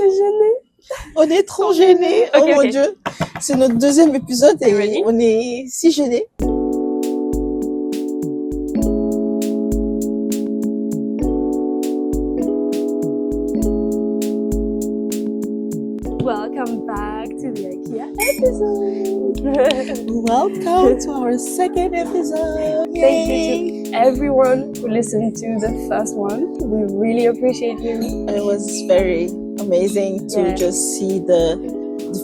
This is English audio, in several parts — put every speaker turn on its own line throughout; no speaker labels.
est gênés.
On est trop gênés. Oh mon Dieu. C'est notre deuxième épisode et on est si gênés.
Welcome back to the Ikea episode.
Welcome to our second episode.
Thank you to everyone who listened to the first one. We really appreciate you.
It was very amazing to just see the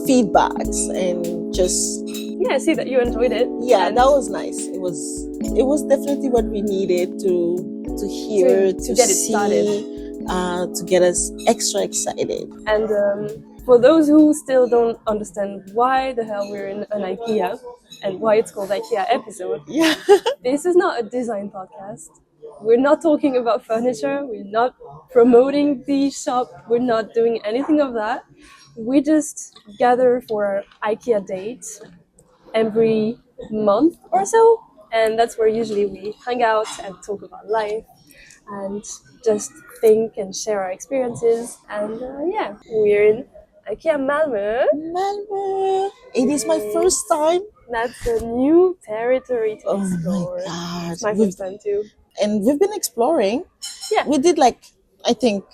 feedbacks and just
see that you enjoyed it.
Yeah, that was nice. It was definitely what we needed to hear, to
get it
see,
started.
to get us extra excited.
And for those who still don't understand why the hell we're in an IKEA and why it's called IKEA Episode, this is not a design podcast. We're not talking about furniture. We're not promoting the shop. We're not doing anything of that. We just gather for IKEA dates every month or so. And that's where usually we hang out and talk about life and just think and share our experiences. And we're in IKEA Malmö.
It is my first time.
That's a new territory to explore.
Oh my God.
It's my first time too.
And we've been exploring. Yeah. We did I think,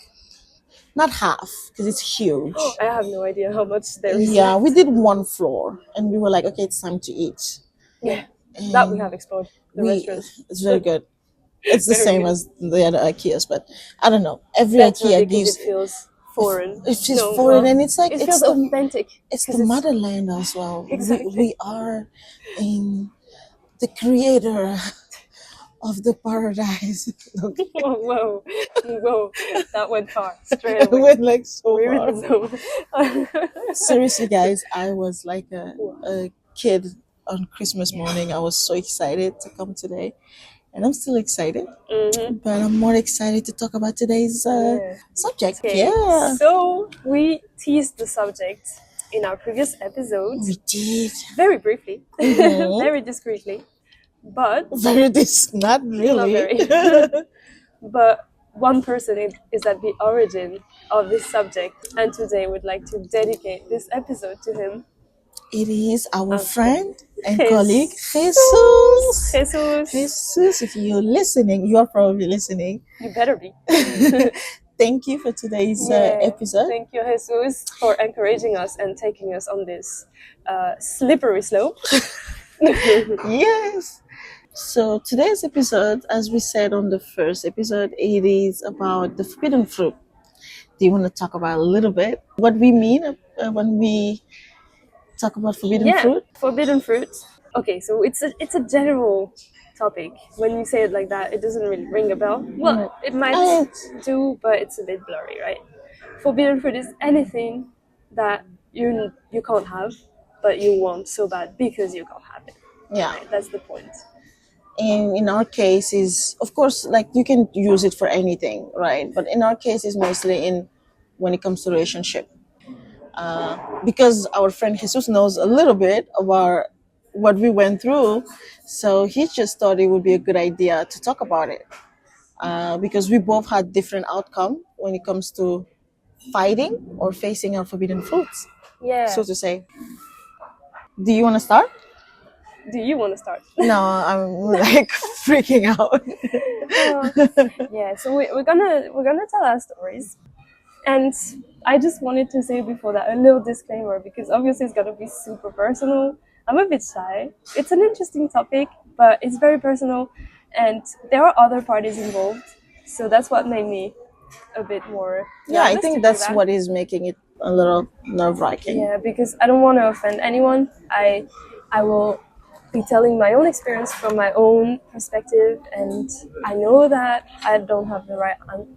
not half, because it's huge.
I have no idea how much there is.
Yeah, we did one floor. And we were like, okay, it's time to eat.
Yeah, and that we have explored. The restaurant.
It's very good. It's the same as the other IKEAs, but I don't know. Every
That's
IKEA gives...
It feels foreign.
It feels foreign, and it's like...
It feels authentic.
It's the motherland as well.
Exactly.
We are in the creator of the paradise.
Whoa. That went far. Straight away.
It went so far. Seriously, guys, I was like a kid on Christmas morning. I was so excited to come today. And I'm still excited. Mm-hmm. But I'm more excited to talk about today's subject. Okay. Yeah.
So we teased the subject in our previous episode.
We did.
Very briefly. Mm-hmm. Very discreetly. But
not really.
Not very. But one person is at the origin of this subject, and today we'd like to dedicate this episode to him.
It is our friend and colleague, Jesus.
Jesus,
if you're listening, you are probably listening.
You better be.
Thank you for today's episode.
Thank you, Jesus, for encouraging us and taking us on this slippery slope.
Yes. So today's episode, as we said on the first episode, it is about the forbidden fruit. Do you want to talk about a little bit what we mean when we talk about forbidden fruit?
Forbidden fruit. Okay, so it's a general topic. When you say it like that, it doesn't really ring a bell. Well, it might do, but it's a bit blurry, right? Forbidden fruit is anything that you can't have, but you want so bad because you can't have it.
Yeah,
right? That's the point.
And in our case is, of course, you can use it for anything, right? But in our case is mostly when it comes to relationship. Because our friend Jesus knows a little bit about what we went through, so he just thought it would be a good idea to talk about it. Because we both had different outcome when it comes to fighting or facing our forbidden fruits.
Yeah.
So to say. Do you want to start?
Do you want to start?
No, I'm freaking out.
So we're gonna tell our stories, and I just wanted to say before that a little disclaimer, because obviously it's gonna be super personal. I'm a bit shy. It's an interesting topic, but it's very personal, and there are other parties involved, so that's what made me a bit more.
Yeah, I think that's what is making it a little nerve-wracking.
Yeah, because I don't want to offend anyone. I will be telling my own experience from my own perspective, and I know that I don't have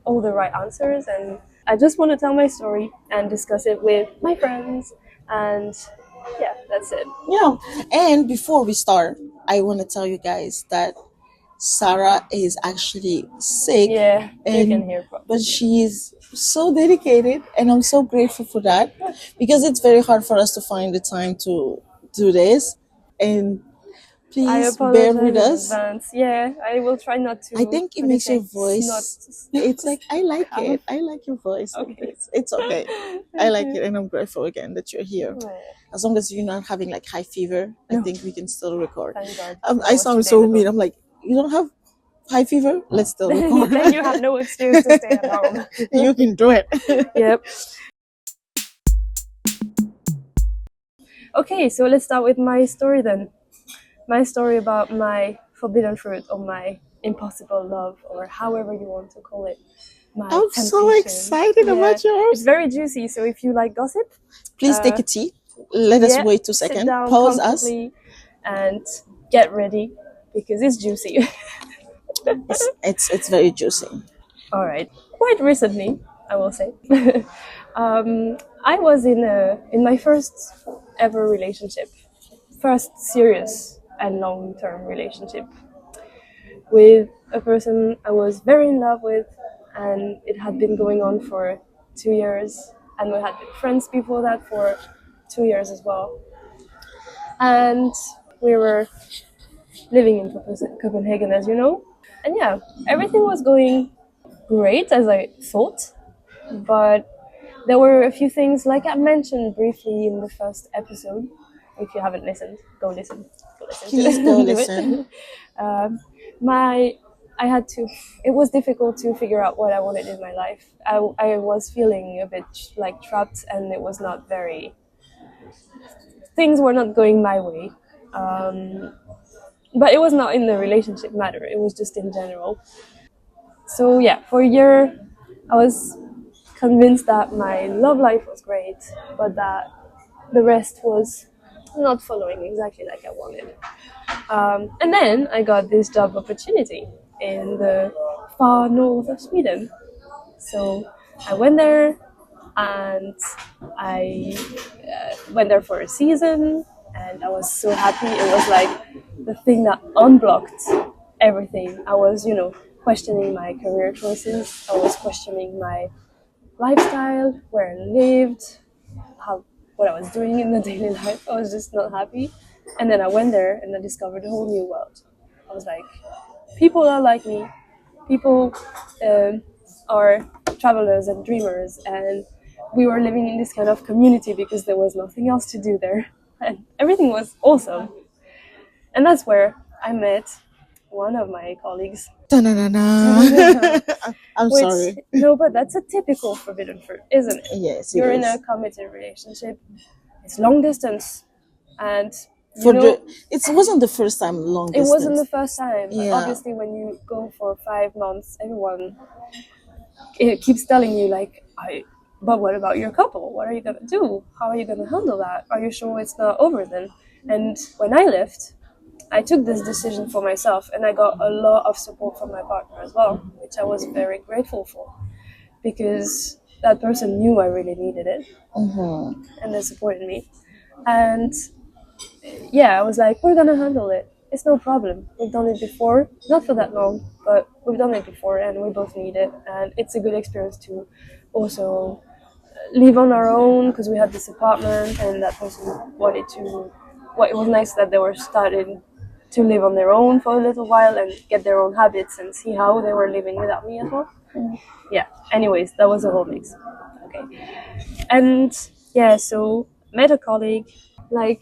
all the right answers, and I just want to tell my story and discuss it with my friends, and that's it.
Yeah, and before we start, I want to tell you guys that Sarah is actually sick.
Yeah, you can hear probably.
But she is so dedicated, and I'm so grateful for that, because it's very hard for us to find the time to do this. And Please bear
apologize
with
in
us.
advance. Yeah, I will try not to.
I think it
what do you
makes your
say,
voice. It's like I like
have-
it. I like your voice.
Okay.
It's okay. I like it, and I'm grateful again that you're here.
Oh,
As long as you're not having like high fever, I
No.
think we can still record.
thank God.
I
That was
sound
2
so
days ago.
mean. I'm like, you don't have high fever? Let's still record.
Then you have no excuse to stay at home.
You can do it.
Yep. Okay, so let's start with my story then. My story about my forbidden fruit or my impossible love or however you want to call it. My
I'm so
temptation.
excited about
It's
yours.
very juicy, so if you like gossip,
Please take a tea. Let us wait 2
sit
seconds.
down
Pause us.
comfortably and get ready because it's juicy.
It's very juicy.
All right. Quite recently, I will say, I was in my first ever relationship, first serious and long-term relationship with a person I was very in love with, and it had been going on for 2 years, and we had been friends before that for 2 years as well. And we were living in Copenhagen, as you know. And yeah, everything was going great as I thought, but there were a few things, like I mentioned briefly in the first episode. If you haven't listened, go listen.
Please go
Do it.
listen.
I had to. It was difficult to figure out what I wanted in my life. I was feeling a bit like trapped, and it was not very. Things were not going my way. But it was not in the relationship matter. It was just in general. So yeah, for a year, I was convinced that my love life was great, but that the rest was not following exactly like I wanted. And then I got this job opportunity in the far north of Sweden. So I went there, and I went there for a season, and I was so happy. It was like the thing that unblocked everything. I was, questioning my career choices. I was questioning my lifestyle, where I lived, what I was doing in the daily life. I was just not happy. And then I went there and I discovered a whole new world. I was like, people are like me. People are travelers and dreamers, and we were living in this kind of community because there was nothing else to do there, and everything was awesome. And that's where I met one of my colleagues.
I'm
Which,
sorry.
no, but that's a typical forbidden fruit, isn't it?
Yes,
You're
it
in a
is.
committed relationship. It's long distance, and
It wasn't the first time long
it
distance.
wasn't the first time. But
Yeah.
obviously, when you go for 5 months, everyone it keeps telling you like, but what about your couple? What are you gonna do? How are you gonna handle that? Are you sure it's not over then? And when I left, I took this decision for myself, and I got a lot of support from my partner as well, which I was very grateful for, because that person knew I really needed it, and they supported me. And yeah, I was like, we're gonna handle it. It's no problem. We've done it before, not for that long, but we've done it before, and we both need it. And it's a good experience to also live on our own, because we had this apartment, and that person wanted to. Well, it was nice that they were starting to live on their own for a little while and get their own habits and see how they were living without me as well. Yeah. Anyways, that was a whole mix. Okay. And yeah, so met a colleague. Like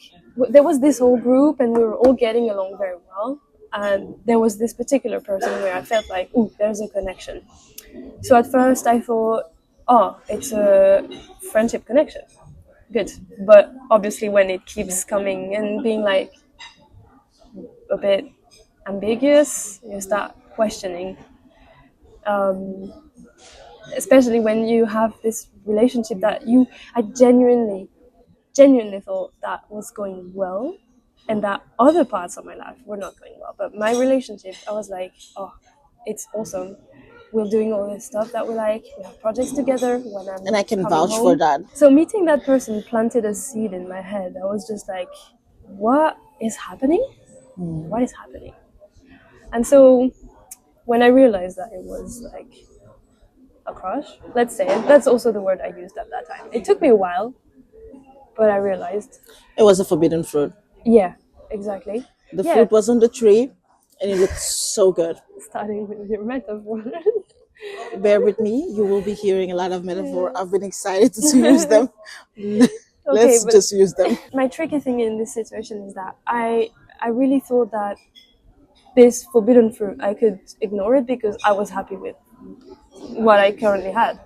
there was this whole group, and we were all getting along very well. And there was this particular person where I felt like, ooh, there's a connection. So at first I thought, oh, it's a friendship connection. Good. But obviously when it keeps coming and being like a bit ambiguous, you start questioning. Especially when you have this relationship that I genuinely thought that was going well, and that other parts of my life were not going well. But my relationship, I was like, oh, it's awesome. We're doing all this stuff that we like. We have projects together when I'm
And I can
coming
vouch
home.
for that.
So meeting that person planted a seed in my head. I was just like, what is happening? What is happening? And so when I realized that it was like a crush, let's say, that's also the word I used at that time. It took me a while, but I realized
It was a forbidden fruit.
yeah, exactly.
The
Yeah.
fruit was on the tree, and it looked so good.
Starting with your metaphor.
Bear with me. You will be hearing a lot of metaphor. I've been excited to use them. Let's
but
just use them.
my tricky thing in this situation is that I really thought that this forbidden fruit, I could ignore it because I was happy with what I currently had.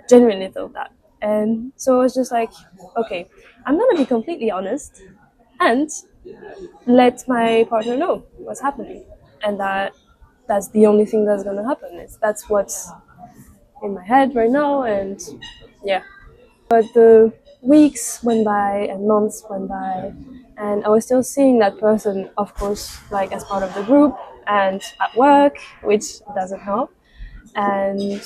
Genuinely thought that. And so I was just like, okay, I'm gonna be completely honest and let my partner know what's happening. And that's the only thing that's gonna happen. That's what's in my head right now, and yeah. But the weeks went by and months went by, and I was still seeing that person, of course, like as part of the group and at work, which doesn't help. And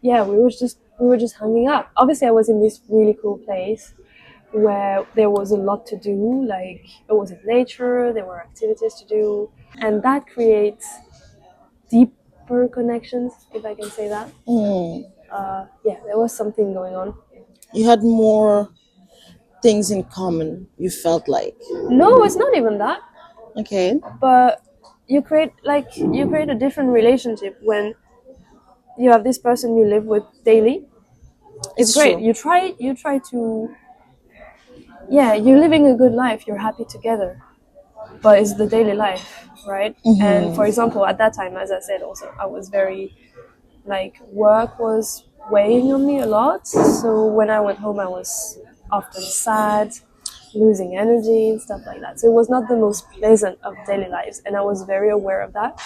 yeah, we were just hanging out. Obviously, I was in this really cool place where there was a lot to do. Like it was in nature, there were activities to do, and that creates deeper connections, if I can say that. Yeah, there was something going on.
You had more things in common, you felt like.
No, it's not even that.
Okay.
But you create a different relationship when you have this person you live with daily. It's great.
True.
You try to, yeah, you're living a good life. You're happy together, but it's the daily life, right? And for example, at that time, as I said, also I was very like work was weighing on me a lot. So when I went home, I was often sad, losing energy and stuff like that. So it was not the most pleasant of daily lives, and I was very aware of that.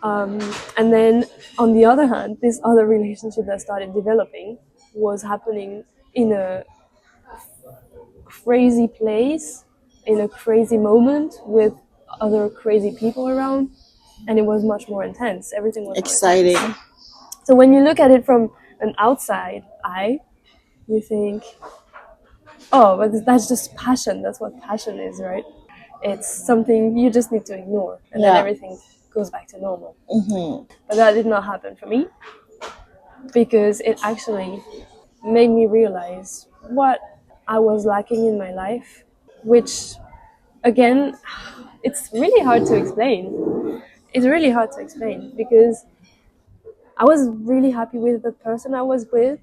And then on the other hand, this other relationship that started developing was happening in a crazy place, in a crazy moment with other crazy people around, and it was much more intense. Everything was
exciting.
More intense. So when you look at it from an outside eye, you think, oh, but that's just passion. That's what passion is, right? It's something you just need to ignore, and then everything goes back to normal. But that did not happen for me, because it actually made me realize what I was lacking in my life, which, again, it's really hard to explain. It's really hard to explain because I was really happy with the person I was with.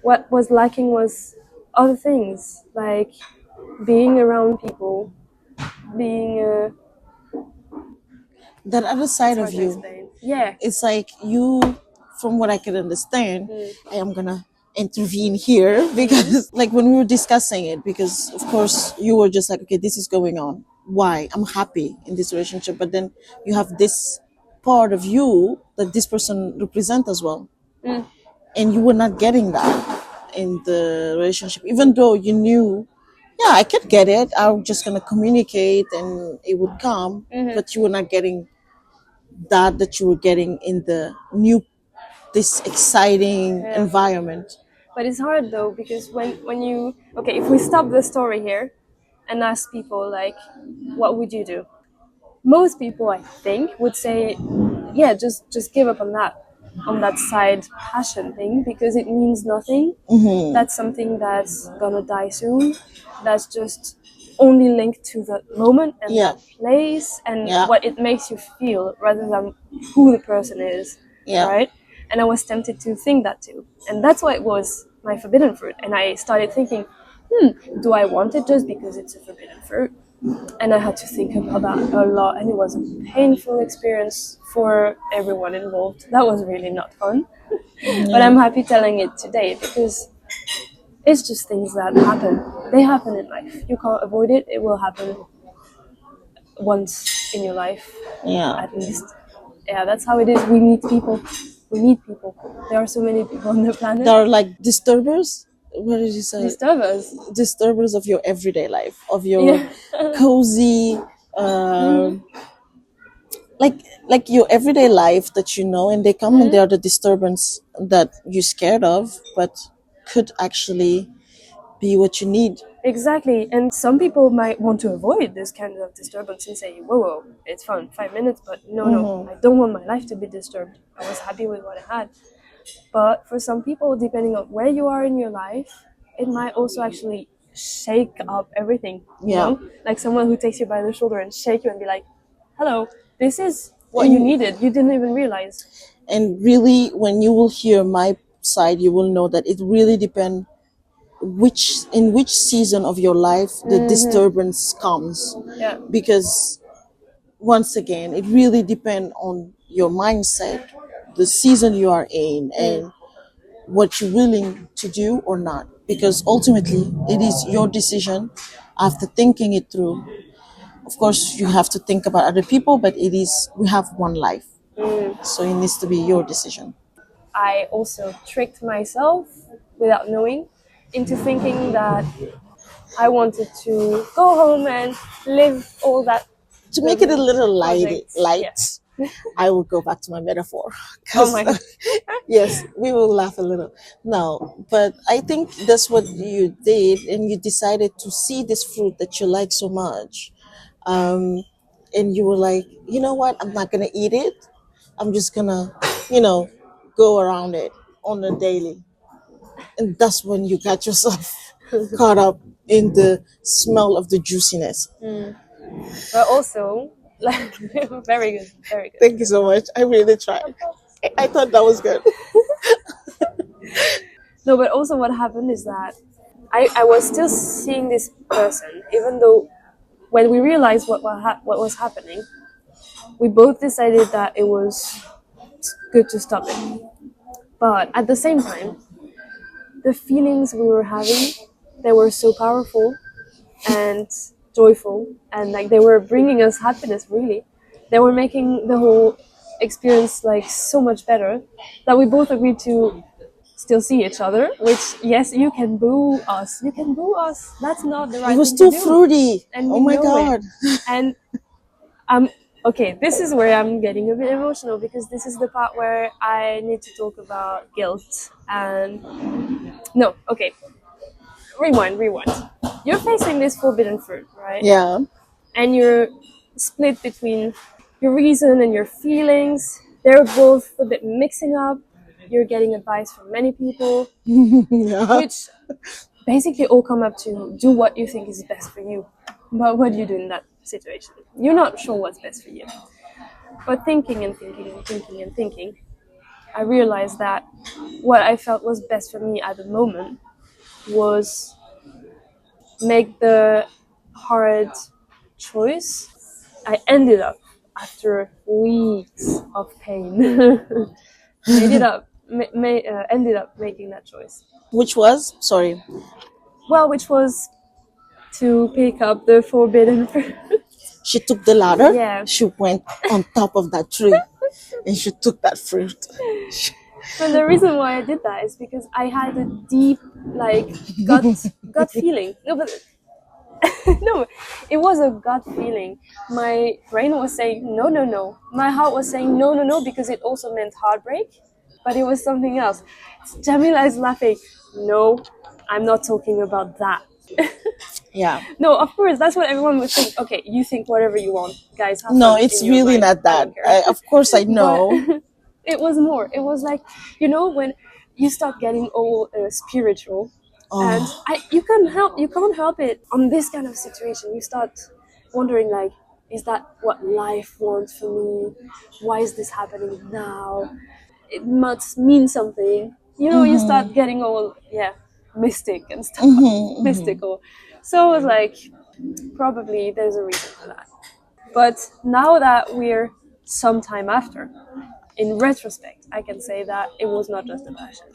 What was lacking was other things, like being around people, being
that other side of you.
Yeah.
It's like you, from what I can understand, I am gonna intervene here because like when we were discussing it, because of course you were just like, okay, this is going on. Why? I'm happy in this relationship, but then you have this part of you that this person represent as well. And you were not getting that in the relationship, even though you knew, yeah, I can get it. I'm just gonna communicate and it would come, but you were not getting that you were getting in the new, this exciting environment.
But it's hard though, because when you, okay, if we stop the story here and ask people like, what would you do? Most people, I think, would say, yeah, just give up on that side passion thing, because it means nothing. That's something that's gonna die soon. That's just only linked to the moment and that place and what it makes you feel, rather than who the person is, right? And I was tempted to think that too, and that's why it was my forbidden fruit. And I started thinking, do I want it just because it's a forbidden fruit? And I had to think about that a lot, and it was a painful experience for everyone involved. That was really not fun. But I'm happy telling it today, because it's just things that happen. They happen in life. You can't avoid it. It will happen once in your life, at least. Yeah, that's how it is. We need people. We need people. There are so many people on the planet.
There are like disturbers. What did you say?
Disturbers
of your everyday life, of your cozy, like your everyday life that you know, and they come and they are the disturbance that you're scared of, but could actually be what you need.
Exactly. And some people might want to avoid this kind of disturbance and say, whoa, it's fun, 5 minutes, but no, I don't want my life to be disturbed. I was happy with what I had. But for some people, depending on where you are in your life, it might also actually shake up everything. You
Yeah.
know, like someone who takes you by the shoulder and shake you and be like, "Hello, this is what you needed. You didn't even realize."
And really, when you will hear my side, you will know that it really depends in which season of your life the disturbance comes,
Yeah.
because once again it really depends on your mindset, the season you are in, and what you're willing to do or not, because ultimately it is your decision after thinking it through. Of course you have to think about other people, but it is, we have one life, so it needs to be your decision.
I also tricked myself without knowing into thinking that I wanted to go home and live all that
To make it a
the
little
projects.
light,
Yeah.
I will go back to my metaphor
Oh
because
my god.
yes, we will laugh a little. No, but I think that's what you did, and you decided to see this fruit that you like so much. Um, and you were like, you know what? I'm not going to eat it. I'm just going to, you know, go around it on a daily. And that's when you got yourself caught up in the smell of the juiciness.
But also, like, very good, very good.
Thank you so much. I really tried. I thought that was good.
No, but also what happened is that I was still seeing this person, even though when we realized what was happening, we both decided that it was good to stop it. But at the same time, the feelings we were having, they were so powerful and joyful, and like they were bringing us happiness. Really, they were making the whole experience like so much better that we both agreed to still see each other. Which, yes, you can boo us, that's not the
It
right
was
thing to
too
do,
fruity.
and
Oh
we
my
know it.
God.
And I'm okay, this is where I'm getting a bit emotional, because this is the part where I need to talk about guilt. And no, okay, rewind. You're facing this forbidden fruit, right?
Yeah.
And you're split between your reason and your feelings. They're both a bit mixing up. You're getting advice from many people,
Yeah.
which basically all come up to do what you think is best for you. But what do you do in that situation? You're not sure what's best for you. But thinking, I realized that what I felt was best for me at the moment was make the hard choice. I ended up, after weeks of pain, ended up making that choice.
Which was? Sorry.
Well, which was to pick up the forbidden fruit.
She took the ladder.
Yeah.
She went on top of that tree and she took that fruit.
But the reason why I did that is because I had a deep, like, gut feeling. No, but no, it was a gut feeling. My brain was saying no, no, no. My heart was saying no, no, no, because it also meant heartbreak, but it was something else. Jamila is laughing. No, I'm not talking about that.
Yeah.
No, of course, that's what everyone would think. Okay, you think whatever you want, guys. Have
No,
fun
it's
in your
really
mind.
not
I
that.
don't care.
Of course, I
But
know.
it was more. It was like, when you start getting all spiritual, and
Oh.
you can't help it on this kind of situation. You start wondering, like, is that what life wants for me? Why is this happening now? It must mean something. You start getting all mystic and stuff, mystical. So I was like, probably there's a reason for that. But now that we're some time after, in retrospect, I can say that it was not just a passion,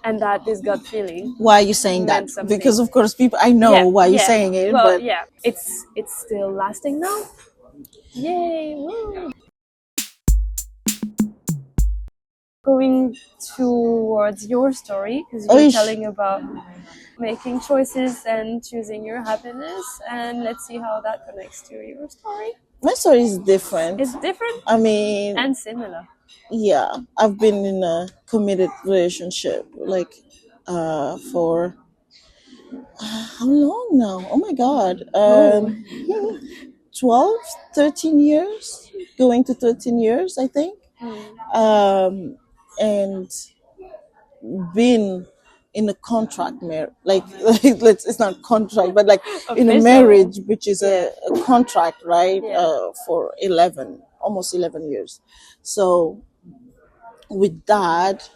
and that this gut feeling
Why are you saying that?
meant something.
Because of course, people. I know why you're saying it,
Well,
but
yeah, it's still lasting now. Yay! Woo. Going towards your story, because you're
Oish.
telling about making choices and choosing your happiness, and let's see how that connects to your story.
My story is different.
It's different
I mean,
and similar.
yeah, I've been in a committed relationship like for how long now? Oh my God.
Oh.
12, 13 years, going to 13 years, I think. And been in a contract like it's not contract, but like in a
Official.
marriage, which is
Yeah.
a contract, right?
Yeah.
For 11, almost 11 years. So with that,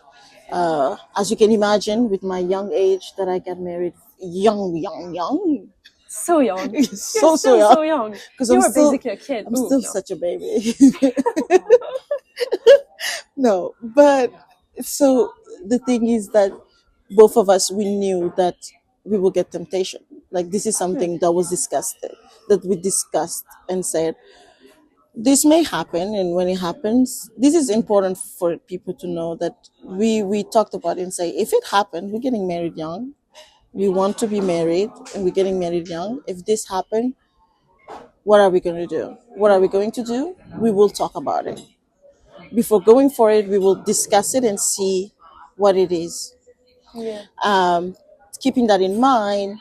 as you can imagine, with my young age that I got married, young,
So young. You're
so
still
young,
so young.
because
You are basically a kid.
I'm
Ooh,
still
no.
such a baby. No, but so the thing is that both of us, we knew that we will get temptation. Like this is something that was discussed, that we discussed and said this may happen, and when it happens, this is important for people to know that we talked about it and say if it happened, we're getting married young. We want to be married, and we're getting married young. If this happened, what are we going to do? What are we going to do? We will talk about it. Before going for it, we will discuss it and see what it is.
Yeah.
Keeping that in mind,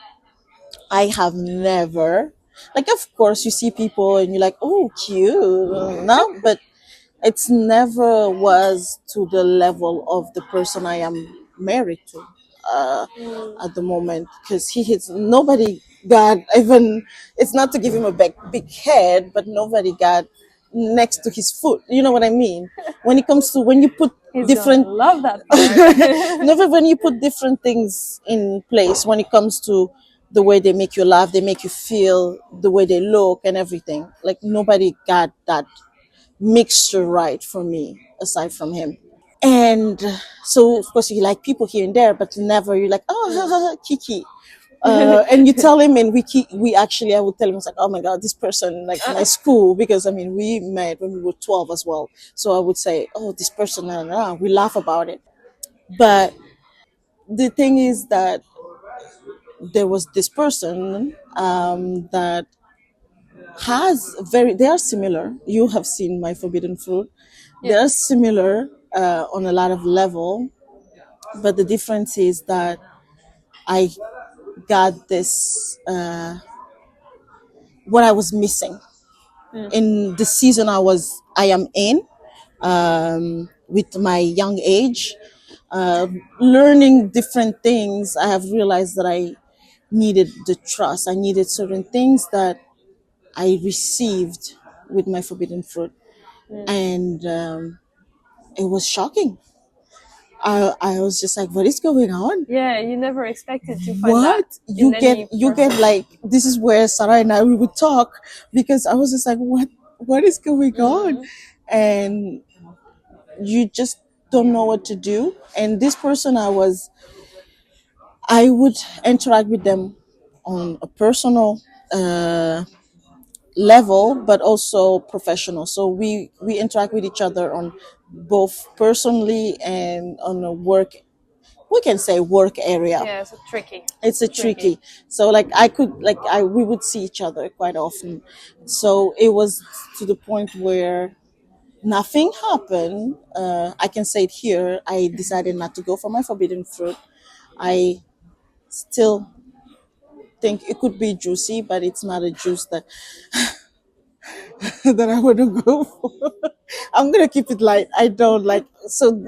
I have never, like, of course, you see people and you're like, oh, cute. No, but it's never was to the level of the person I am married to at the moment, because he hits nobody got even, it's not to give him a big head, but nobody got next to his foot, you know what I mean, when it comes to when you put
He's
different
gonna love that part.
never when you put different things in place, when it comes to the way they make you laugh, they make you feel, the way they look and everything, like nobody got that mixture right for me aside from him. And so of course you like people here and there, but never you're like, oh, Kiki. And you tell him, and we actually, I would tell him, it's like, oh my god, this person, like my school, because I mean we met when we were 12 as well, so I would say, oh, this person, we laugh about it. But the thing is that there was this person that has very, they are similar. You have seen my forbidden fruit. They are similar on a lot of level, but the difference is that I got this what I was missing in the season I am in, with my young age, learning different things. I have realized that I needed the trust. I needed certain things that I received with my forbidden fruit, and it was shocking. I was just like, what is going on?
Yeah, you never expected to find
What
that
you
in any
get
person.
like, this is where Sarah and I, we would talk, because I was just like, what is going on? And you just don't know what to do. And this person, I would interact with them on a personal level, but also professional. So we interact with each other on both personally and on a work, we can say work area.
Yeah, so tricky.
It's a tricky. So like I could, like I we would see each other quite often. So it was to the point where nothing happened. I can say it here. I decided not to go for my forbidden fruit. I still think it could be juicy, but it's not a juice that that I want to go for. I'm gonna keep it light. I don't like, so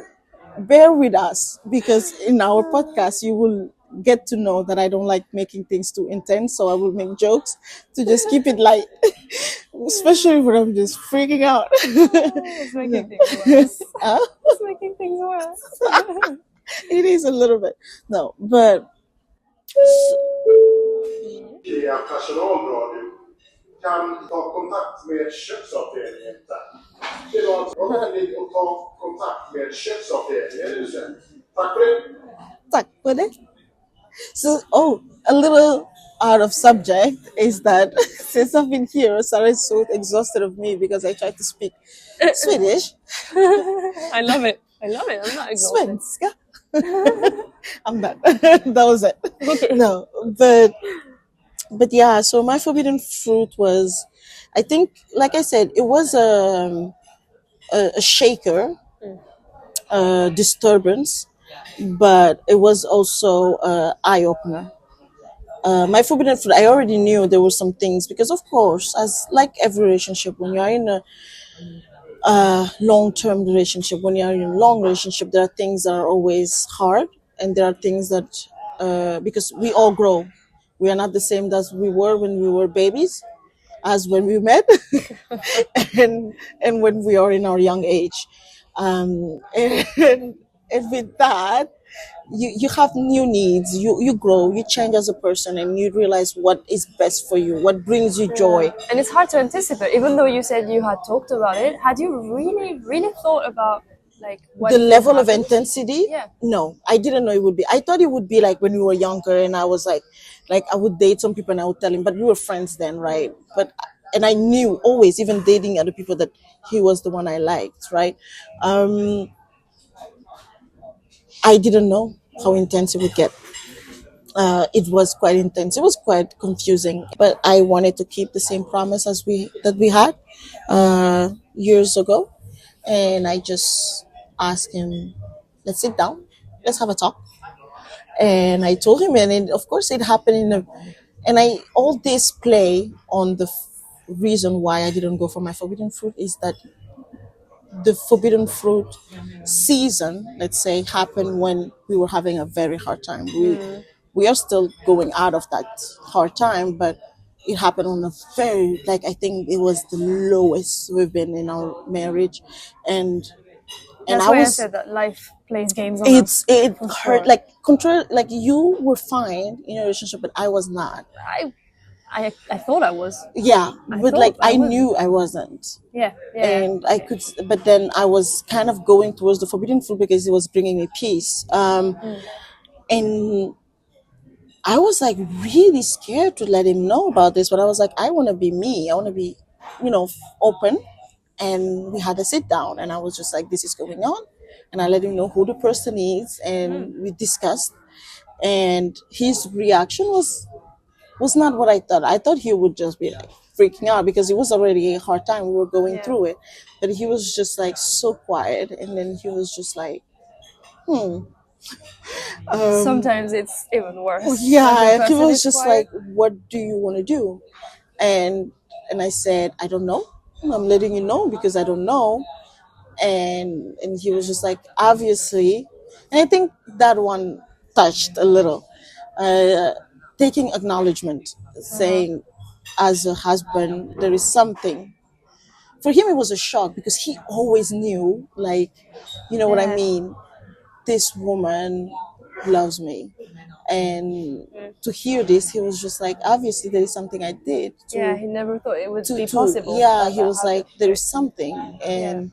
bear with us, because in our podcast you will get to know that I don't like making things too intense, so I will make jokes to just keep it light, especially when I'm just freaking out.
It's making things worse.
Huh?
It's making things worse.
It is a little bit, no, but
Ikea personalradio kan ta kontakt med köksavdelningen. Det var alltså att ta kontakt med köksavdelningen sen. Tack för det.
Tack för det. So, oh, a little out of subject is that since I've been here, Sarah is so exhausted of me because I tried to speak Swedish.
I love it. I love it. I'm not exhausted.
Svenska. I'm done. That was it.
Okay.
No, but yeah. So my forbidden fruit was, I think, like I said, it was a shaker, disturbance, but it was also an eye opener. My forbidden fruit, I already knew there were some things, because of course, as like every relationship, when you're in a long-term relationship, when you're in a long relationship, there are things that are always hard. and there are things that because we all grow, we are not the same as we were when we were babies, as when we met, and when we are in our young age, and with that, you have new needs. You grow, you change as a person, and you realize what is best for you, what brings you joy.
And it's hard to anticipate. Even though you said you had talked about it, had you really thought about like what
The
could
level of
happen?
intensity,
Yeah.
no, I didn't know it would be. I thought it would be like when we were younger, and I was like I would date some people and I would tell him, but we were friends then, right? But and I knew always, even dating other people, that he was the one I liked, right? um I didn't know how intense it would get. It was quite intense. It was quite confusing, but I wanted to keep the same promise as we had years ago, and I just asked him, "Let's sit down, let's have a talk." And I told him, and of course, it happened and I all this play on the reason why I didn't go for my forbidden fruit is that the forbidden fruit season, let's say, happened when we were having a very hard time. We are still going out of that hard time, but it happened on a very, like, I think it was the lowest we've been in our marriage, and
That's
I
why I
was,
said that life plays games on us.
it
For
hurt,
sure.
like control, like you were fine in a relationship, but I was not.
I thought I was.
Yeah, but like
thought I
I
was.
knew I wasn't.
Yeah.
And I could, but then I was kind of going towards the forbidden fruit because it was bringing me peace. And I was like really scared to let him know about this, but I was like, I want to be me. I want to be, open. And we had a sit down, and I was just like, this is going on. And I let him know who the person is, and we discussed. And his reaction was not what I thought. I thought he would just be like freaking out because it was already a hard time. We were going through it. But he was just like so quiet. And then he was just like,
Sometimes it's even worse. When the
yeah. And he
person
was
is
just
quiet.
like, what do you want to do? And I said, I don't know. I'm letting you know because I don't know. And he was just like, obviously. And I think that one touched a little. Uh, Taking acknowledgement, saying, as a husband, there is something. For him, it was a shock because he always knew, like, you know what I
Yeah.
mean? This woman loves me. And to hear this, he was just like, obviously, there is something I did.
Yeah, he never thought it would be
To
possible.
Yeah,
that
he was like,
happened.
there is something. And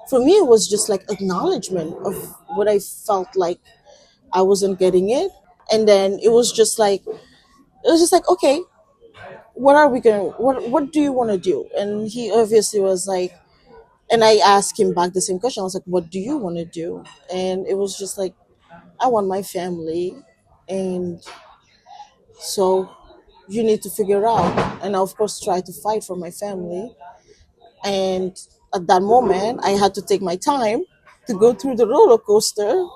for me, it was just like acknowledgement of what I felt like I wasn't getting it. And then it was just like, okay, what are we gonna, what do you want to do? And he obviously was like, and I asked him back the same question. I was like, what do you want to do? And it was just like, I want my family, and so you need to figure out. And I, of course, try to fight for my family. And at that moment, I had to take my time to go through the roller coaster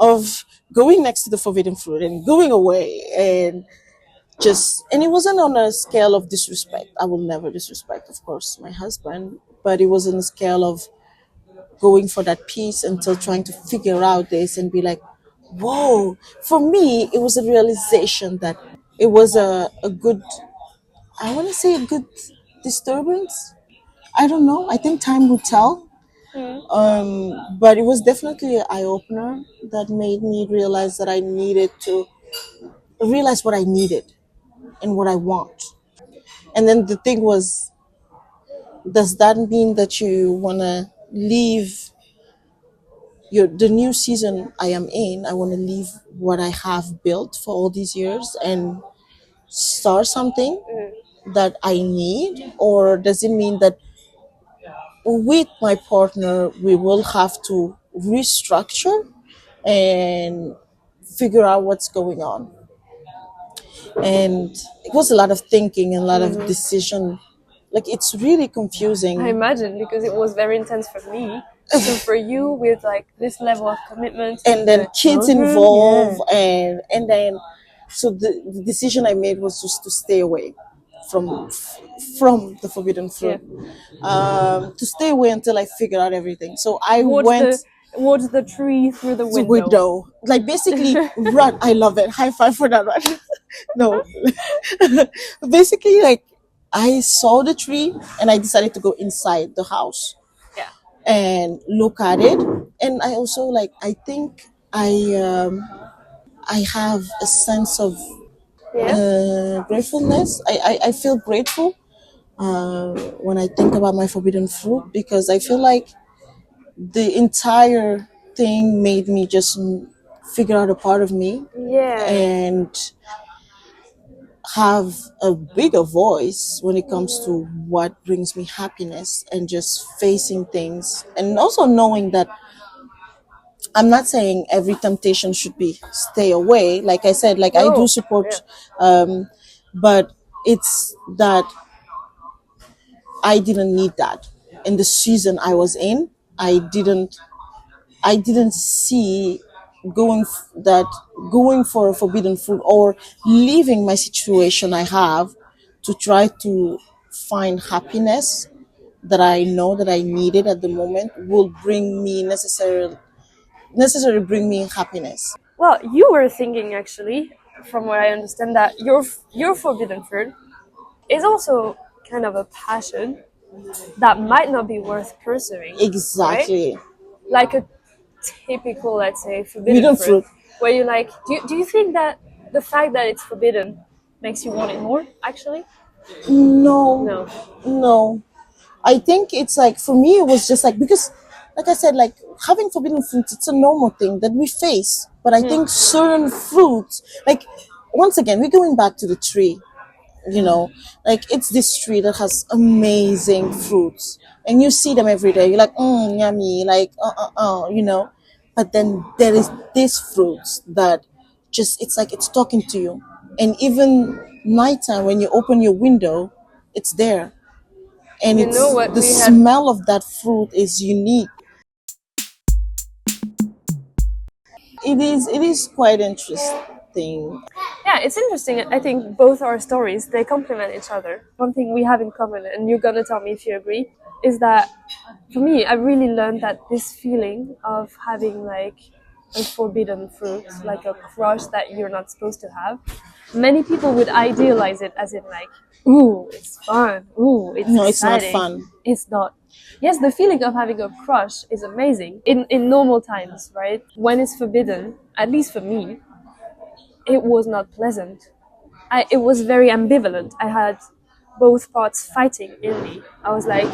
of going next to the forbidden fruit and going away. And it wasn't on a scale of disrespect. I will never disrespect, of course, my husband, but it was on a scale of going for that peace until trying to figure out this and be like, whoa. For me, it was a realization that it was a good, I want to say a good disturbance. I don't know. I think time will tell. But it was definitely an eye opener that made me realize that I needed to realize what I needed and what I want. And then the thing was, does that mean that you want to leave the new season I am in? I want to leave what I have built for all these years and start something that I need? Or does it mean that with my partner, we will have to restructure and figure out what's going on? And it was a lot of thinking and a lot of decision. Like, it's really confusing.
I imagine, because it was very intense for me. So for you, with like this level of commitment,
And then kids
children,
involved, and then so the decision I made was just to stay away from the forbidden fruit, to stay away until I figured out everything. So I
What's
went.
towards the tree through the
It's a
window.
window. Like basically run. I love it. High five for that run. No. Basically like I saw the tree and I decided to go inside the house
Yeah.
and look at it. And I also like I think I have a sense of
Yeah.
gratefulness. I feel grateful when I think about my forbidden fruit because I feel like the entire thing made me just figure out a part of me
Yeah.
and have a bigger voice when it comes to what brings me happiness and just facing things and also knowing that I'm not saying every temptation should be stay away. Like I said, like I do
No.
support, but it's that I didn't need that in the season I was in. I didn't see that going for a forbidden fruit or leaving my situation I have to try to find happiness that I know that I needed at the moment will bring me necessarily bring me happiness.
Well, you were thinking actually, from what I understand, that your forbidden fruit is also kind of a passion that might not be worth pursuing, right?
Exactly.
Like a typical, let's say, forbidden
Forbidden
fruit,
fruit.
where you like, do you think that the fact that it's forbidden makes you want it more, actually?
No,
No.
no. I think it's like for me it was just like because like I said, like having forbidden fruits it's a normal thing that we face. But I think certain fruits like once again we're going back to the tree, you know, like it's this tree that has amazing fruits and you see them every day. You're like, yummy, like you know. But then there is these fruits that just it's like it's talking to you. And even nighttime when you open your window, it's there and
You know
it's
what
the
we had?
smell of that fruit is unique. It is quite interesting.
Yeah, it's interesting. I think both our stories they complement each other. One thing we have in common, and you're gonna tell me if you agree, is that for me, I really learned that this feeling of having like a forbidden fruit, like a crush that you're not supposed to have, many people would idealize it as in like, ooh, it's fun, ooh, it's
No, it's not
exciting.
fun.
It's not. Yes, the feeling of having a crush is amazing in normal times, right? When it's forbidden, at least for me, it was not pleasant. It was very ambivalent. I had both parts fighting in me. I was like,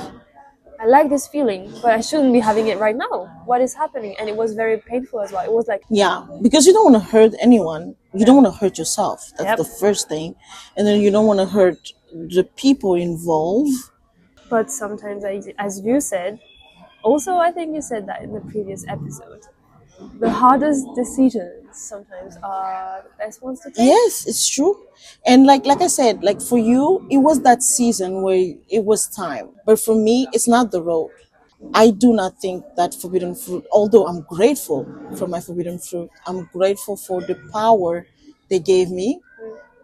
I like this feeling, but I shouldn't be having it right now. What is happening? And it was very painful as well. It was like,
Yeah, because you don't want to hurt anyone. You don't want to hurt yourself. That's
Yep.
the first thing. And then you don't want to hurt the people involved.
but sometimes, as you said, also I think you said that in the previous episode, the hardest decisions sometimes are the best ones to take.
Yes, it's true. And like I said, like for you, it was that season where it was time. But for me, it's not the road. I do not think that forbidden fruit, although I'm grateful for my forbidden fruit, I'm grateful for the power they gave me.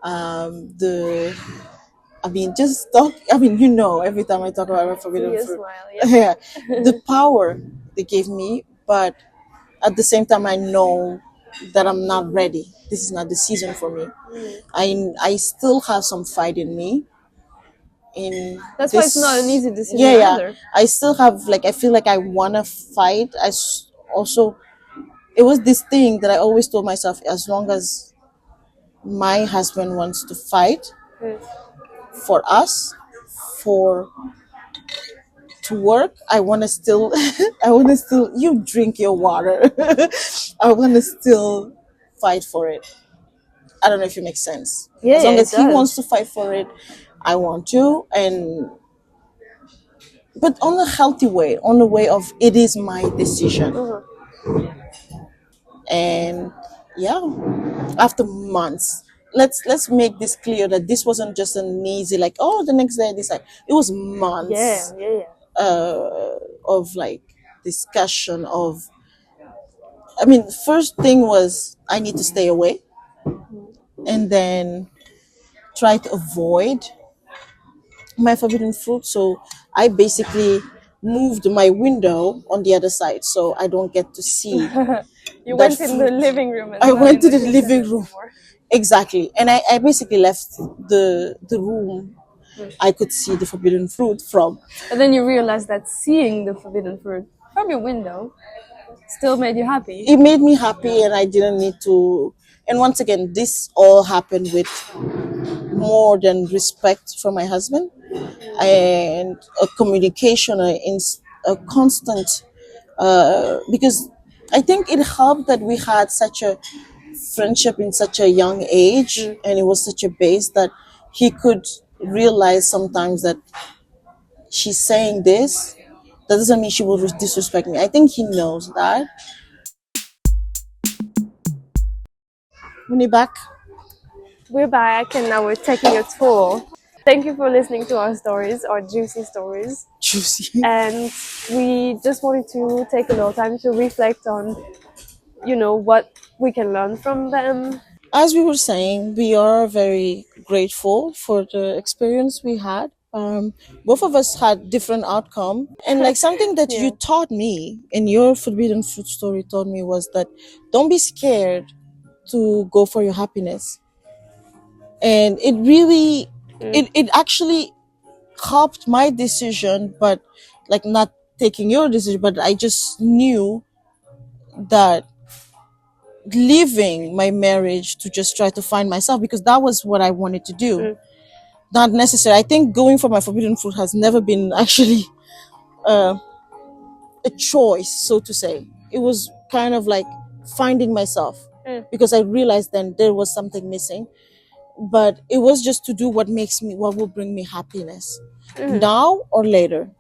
The I mean, just talk. I mean, you know, every time I talk about my
See
forbidden
your
fruit,
smile, yeah.
yeah, the power they gave me. But at the same time, I know that I'm not ready. This is not the season for me. I still have some fight in me. In
That's why
this,
it's not an easy decision
yeah, yeah.
either.
I still have like I feel like I wanna fight. Also, it was this thing that I always told myself: as long as my husband wants to fight for us, for to work, I want to still I want to still you drink your water. I want to still fight for it. I don't know if it makes sense.
Yeah,
As long
it
as he wants
does.
to fight for it, I want to, and but on a healthy way, on the way of it is my decision. And yeah, after months, let's make this clear that this wasn't just an easy like oh the next day I decide. It was months
Yeah, yeah.
of like discussion of I mean first thing was I need to stay away and then try to avoid my forbidden fruit. So I basically moved my window on the other side, so I don't get to see.
You
that
went in the
fruit.
living room.
I
not
went
in
to the living
kitchen
room.
anymore.
Exactly. And I basically left the room I could see the forbidden fruit from.
But then you realized that seeing the forbidden fruit from your window still made you happy.
It made me happy, and I didn't need to. And once again, this all happened with more than respect for my husband and a communication, a constant, because I think it helped that we had such a friendship in such a young age, and it was such a base that he could realize sometimes that she's saying this, that doesn't mean she will disrespect me. I think he knows that. When you back,
We're back and now we're taking a tour. Thank you for listening to our stories, our juicy stories.
juicy.
And we just wanted to take a little time to reflect on, what we can learn from them.
As we were saying, we are very grateful for the experience we had. Both of us had different outcome, and like something that you
Yeah.
taught me in your forbidden fruit story taught me was that don't be scared to go for your happiness. And it really, it actually helped my decision, but like not taking your decision, but I just knew that leaving my marriage to just try to find myself, because that was what I wanted to do. Not necessary. I think going for my forbidden fruit has never been actually a choice, so to say. It was kind of like finding myself, because I realized then there was something missing. But it was just to do what will bring me happiness, now or later.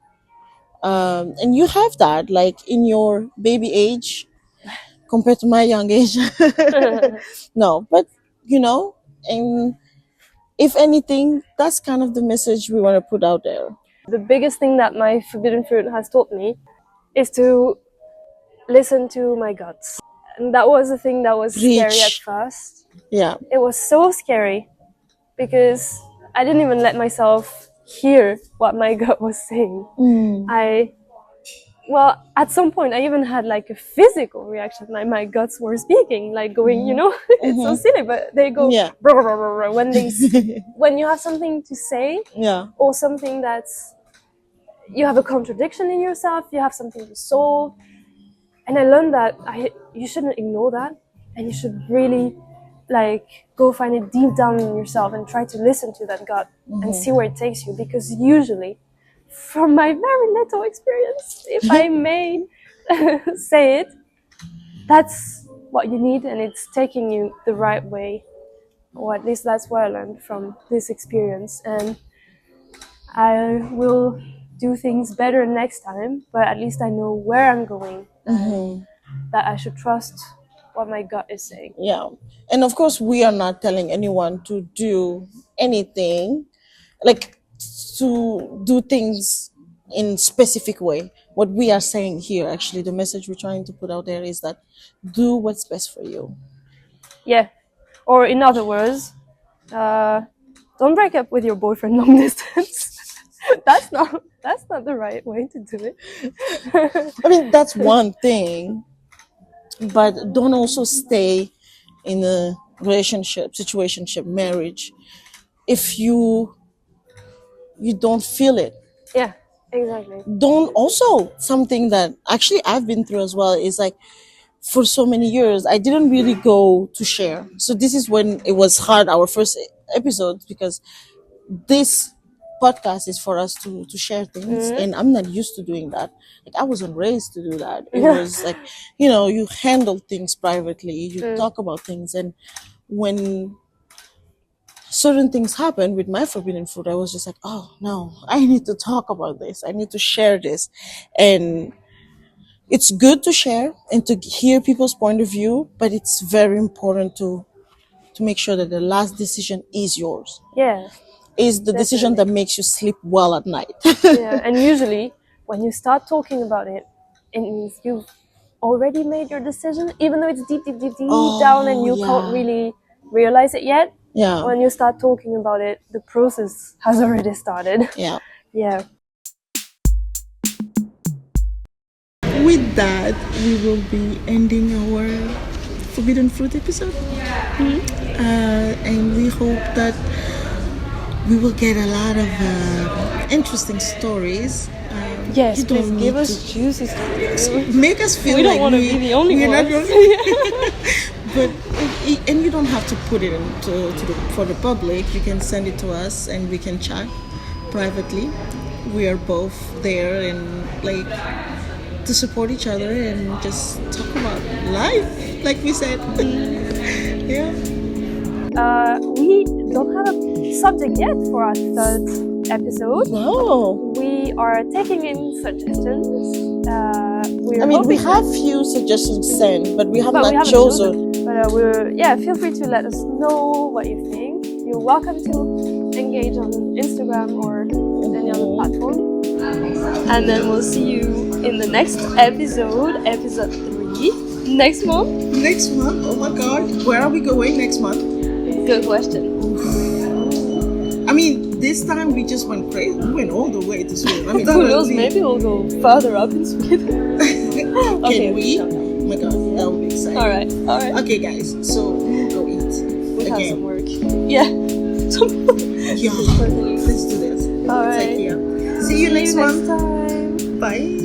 And you have that, like in your baby age compared to my young age. No, but and if anything, that's kind of the message we want to put out there.
The biggest thing that my forbidden fruit has taught me is to listen to my guts. And that was the thing that was scary at first.
Yeah.
It was so scary because I didn't even let myself hear what my gut was saying. At some point I even had like a physical reaction, like my guts were speaking, like going, it's so silly, but they go brr, brr, brr, brr, when you have something to say, or something that's, you have a contradiction in yourself, you have something to solve. And I learned that you shouldn't ignore that, and you should really go find it deep down in yourself and try to listen to that gut and see where it takes you. Because usually, from my very little experience, if I may say it, that's what you need, and it's taking you the right way. Or at least that's what I learned from this experience. And I will do things better next time, but at least I know where I'm going, and that I should trust what my gut is saying.
Yeah. And of course, we are not telling anyone to do anything, like to do things in specific way. What we are saying here, actually, the message we're trying to put out there is that do what's best for you.
Yeah. Or in other words, don't break up with your boyfriend long distance. That's not the right way to do it.
I mean, that's one thing, but don't also stay in a relationship, situationship, marriage if you don't feel it.
Yeah, exactly.
Don't also, something that actually I've been through as well is like, for so many years I didn't really go to share. So this is when it was hard, our first episode, because this podcast is for us to share things, and I'm not used to doing that. Like, I wasn't raised to do that. It was like, you handle things privately, you talk about things. And when certain things happened with my forbidden fruit, I was just like, oh no, I need to talk about this, I need to share this. And it's good to share and to hear people's point of view, but it's very important to make sure that the last decision is yours.
Yeah.
Is the decision that makes you sleep well at night.
Yeah, and usually when you start talking about it, it means you've already made your decision, even though it's deep down and you can't really realize it yet.
Yeah.
When you start talking about it, the process has already started.
Yeah.
Yeah.
with that, we will be ending our forbidden fruit episode. And we hope that we will get a lot of interesting stories.
Yes,
you don't
please give
need
us juicy stories.
Make us feel
We
like
don't want to be the only
we're
ones.
not the only. But and you don't have to put it for the public. You can send it to us, and we can chat privately. We are both there and like to support each other and just talk about life, like we said. Yeah.
We don't have a subject yet for our third episode.
No.
We are taking in suggestions.
We have few suggestions sent, but we have
But
not
we haven't
chosen.
But feel free to let us know what you think. You're welcome to engage on Instagram or any other platform. And then we'll see you in the next episode 3, next month.
Next month? Oh my god. Where are we going next month?
Good question.
I mean, this time we just went crazy. We went all the way to Sweden. I mean,
Who knows? Maybe we'll go further up in Sweden.
Can we? Oh my god, that would be exciting.
All right.
Okay, guys. So we'll go eat.
We have
again.
some work. Yeah.
Yeah. Let's do this.
All right.
Take care. See you next
next
month.
time.
Bye.